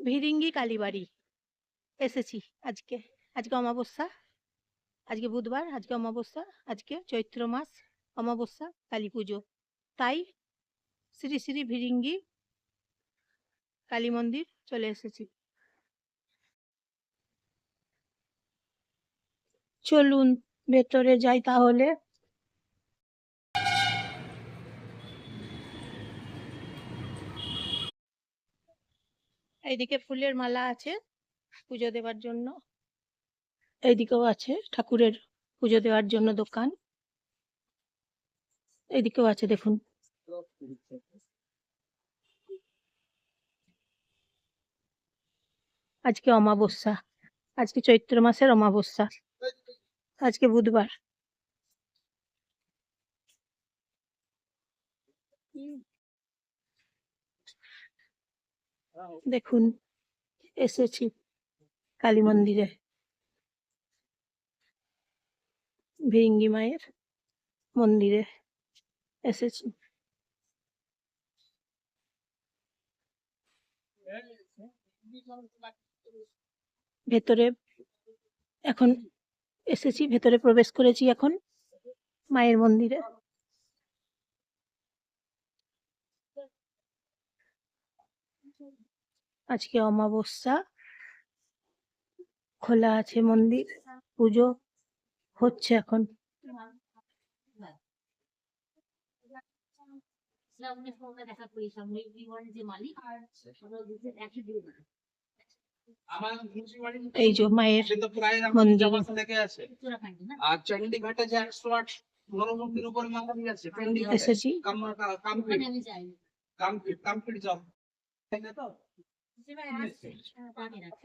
ভিরিঙ্গি কালীবাড়ি এসেছি আজকে। আজকে অমাবস্যা, আজকে বুধবার, আজকে অমাবস্যা, আজকে চৈত্র মাস, অমাবস্যা, কালী পুজো। তাই শ্রী শ্রী ভিরিঙ্গি কালী মন্দির চলে এসেছি। চলুন ভেতরে যাই তাহলে। এইদিকে ফুলের মালা আছে পুজো দেওয়ার জন্য, এইদিকেও আছে ঠাকুরের পুজো দেওয়ার জন্য দোকান, এইদিকেও আছে দেখুন। আজকে অমাবস্যা, আজকে চৈত্র মাসের অমাবস্যা, আজকে বুধবার। দেখুন এসেছি কালী মন্দিরে, ভিরিঙ্গি মায়ের মন্দিরে এসেছি। ভেতরে এখন এসেছি, ভেতরে প্রবেশ করেছি এখন মায়ের মন্দিরে। আজকে অমাবস্যা, খোলা আছে মন্দির, পুজো হচ্ছে এখন। এই যে মায়ের মন্দির এসেছি।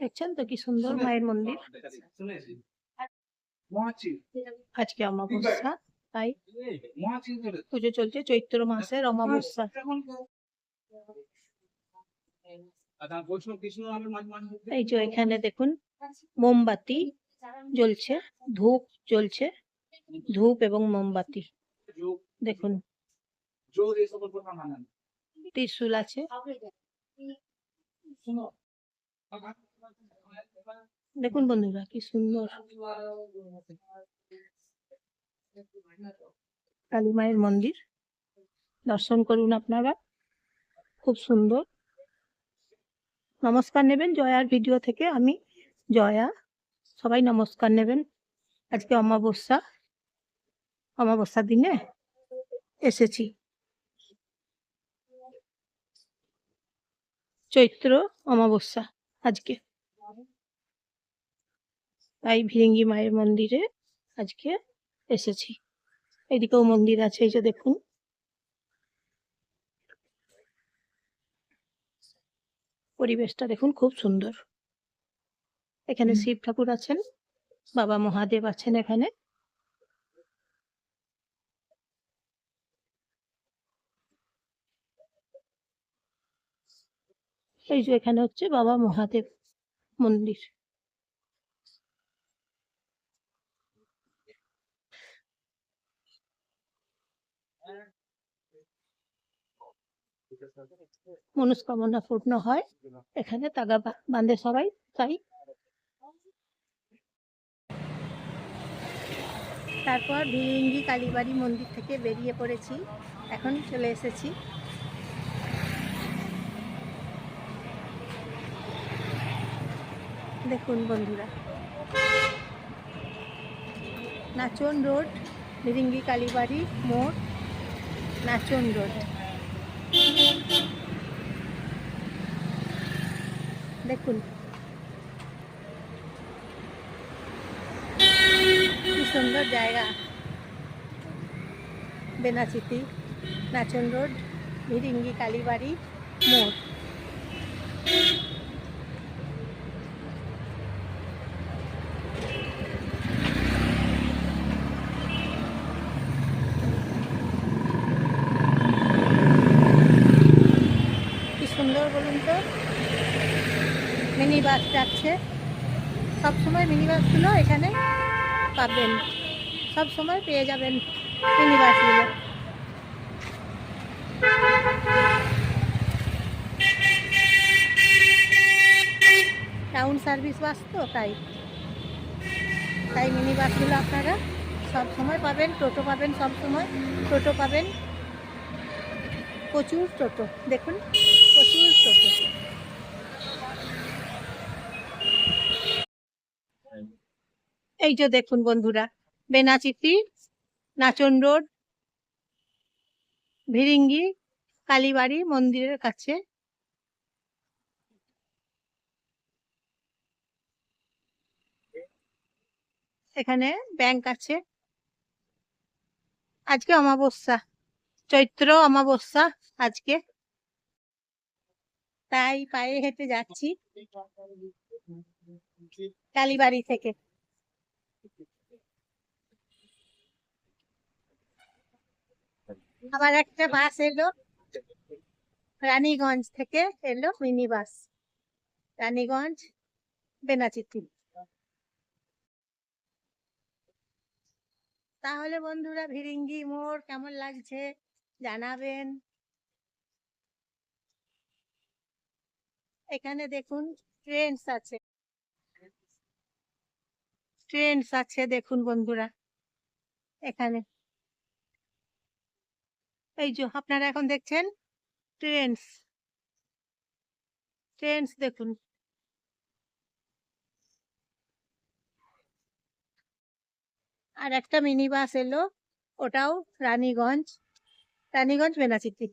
দেখছেন তো কি সুন্দর মায়ের মন্দির। আজকে অমাবস্যা, তাই পুজো চলছে, চৈত্র মাসের অমাবস্যা। এই যে এখানে দেখুন মোমবাতি জ্বলছে, ধূপ জ্বলছে, ধূপ এবং মোমবাতি দেখুন, ত্রিশূল আছে। দেখুন বন্ধুরা কি সুন্দর কালী মায়ের মন্দির, দর্শন করুন আপনারা, খুব সুন্দর। নমস্কার নেবেন জয়ার ভিডিও থেকে, আমি জয়া, সবাই নমস্কার নেবেন। আজকে অমাবস্যা, অমাবস্যার দিনে এসেছি, চৈত্র অমাবস্যা আজকে, তাই ভিরিঙ্গি মায়ের মন্দিরে আজকে এসেছি। এইদিকেও মন্দির আছে, এই যে দেখুন। পরিবেশটা দেখুন খুব সুন্দর। এখানে শিব ঠাকুর আছেন, বাবা মহাদেব আছেন এখানে। এই যে এখানে হচ্ছে বাবা মহাদেব মন্দির। মনস্কামনা পূর্ণ হয় এখানে, তাগা বাঁধে সবাই, তাই। তারপর ভিরিঙ্গি কালীবাড়ি মন্দির থেকে বেরিয়ে পড়েছি, এখন চলে এসেছি দেখুন বন্ধুরা, নাচন রোড, ভিরিঙ্গি কালীবাড়ি মোড়, নাচন রোড। দেখুন কি সুন্দর জায়গা, বেনাচিতি, নাচন রোড, ভিরিঙ্গি কালীবাড়ি মোড়। কি সুন্দর বলুন তো, মিনি বাস যাচ্ছে, সবসময় মিনি বাসগুলো এখানে পাবেন, সব সময় পেয়ে যাবেন মিনি বাসগুলো। টাউন সার্ভিস বাস তো তাই মিনি বাসগুলো আপনারা সব সময় পাবেন, টোটো পাবেন সব সময়, টোটো পাবেন, প্রচুর টোটো, দেখুন প্রচুর টোটো। এই যে দেখুন বন্ধুরা, বেনাচিতি, নাচন রোড, ভিরিঙ্গি, কালীবাড়ি মন্দিরের কাছে এখানে ব্যাংক আছে। আজকে অমাবস্যা, চৈত্র অমাবস্যা আজকে, তাই পায়ে হেঁটে যাচ্ছি কালীবাড়ি থেকে। আবার একটা বাস এলো রানীগঞ্জ থেকে, এলো মিনি বাস, রানীগঞ্জ বেনাচিতি। তাহলে বন্ধুরা ভিরিঙ্গি মোড় কেমন লাগছে জানাবেন। এখানে দেখুন ট্রেন্স আছে, ট্রেন্স আছে দেখুন বন্ধুরা এখানে। এই যে আপনারা এখন দেখছেন ট্রেন্স, ট্রেন্স দেখুন। আর একটা মিনি বাস এলো, ওটাও রানীগঞ্জ, রানীগঞ্জ বেনাচিতি।